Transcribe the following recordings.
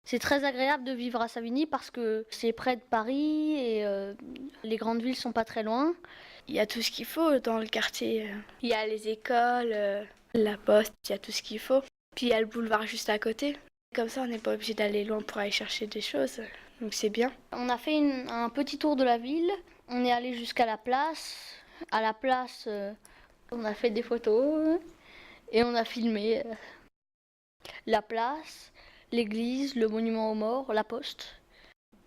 C'est très agréable de vivre à Savigny parce que c'est près de Paris et les grandes villes sont pas très loin. Il y a tout ce qu'il faut dans le quartier. Il y a les écoles, la poste, il y a tout ce qu'il faut. Puis il y a le boulevard juste à côté. Comme ça, on n'est pas obligé d'aller loin pour aller chercher des choses. Donc c'est bien. On a fait un petit tour de la ville. On est allé jusqu'à la place. À la place, on a fait des photos et on a filmé la place, l'église, le monument aux morts, la poste,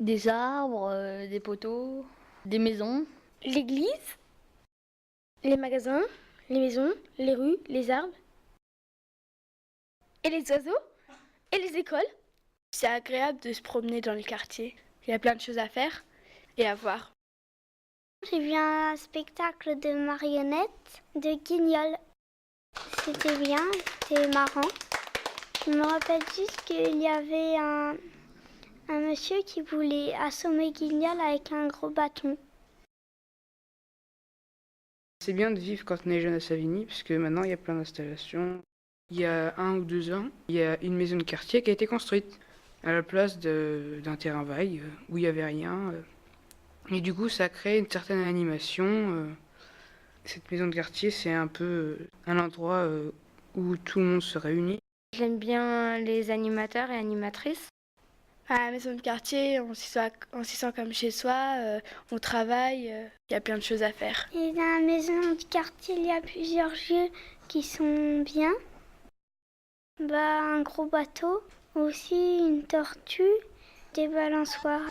des arbres, des poteaux, des maisons. L'église, les magasins, les maisons, les rues, les arbres. Et les oiseaux. Et les écoles. C'est agréable de se promener dans le quartier. Il y a plein de choses à faire et à voir. J'ai vu un spectacle de marionnettes de Guignol. C'était bien, c'était marrant. Je me rappelle juste qu'il y avait un monsieur qui voulait assommer Guignol avec un gros bâton. C'est bien de vivre quand on est jeune à Savigny, parce que maintenant il y a plein d'installations. Il y a 1 ou 2 ans, il y a une maison de quartier qui a été construite à la place d'un terrain vague où il n'y avait rien. Et du coup, ça crée une certaine animation. Cette maison de quartier, c'est un peu un endroit où tout le monde se réunit. J'aime bien les animateurs et animatrices. À la maison de quartier, on s'y sent comme chez soi, on travaille, il y a plein de choses à faire. Et dans la maison de quartier, il y a plusieurs jeux qui sont bien. Un gros bateau, aussi une tortue, des balançoires.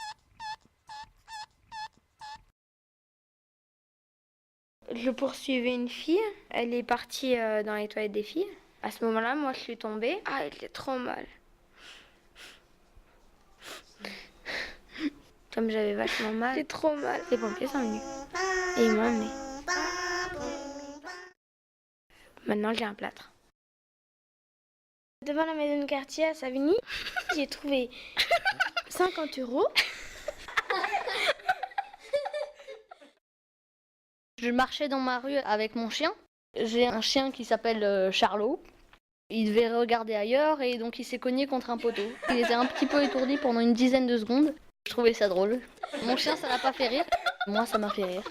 Je poursuivais une fille, elle est partie dans les toilettes des filles. À ce moment-là, moi je suis tombée. Ah, elle était trop mal. Comme j'avais vachement mal. C'est trop mal. Les pompiers sont venus. Et ils m'ont emmenée. Maintenant j'ai un plâtre. Devant la maison de quartier à Savigny, j'ai trouvé 50 €. Je marchais dans ma rue avec mon chien. J'ai un chien qui s'appelle Charlot. Il devait regarder ailleurs et donc il s'est cogné contre un poteau. Il était un petit peu étourdi pendant une dizaine de secondes. Je trouvais ça drôle. Mon chien, ça l'a pas fait rire. Moi, ça m'a fait rire.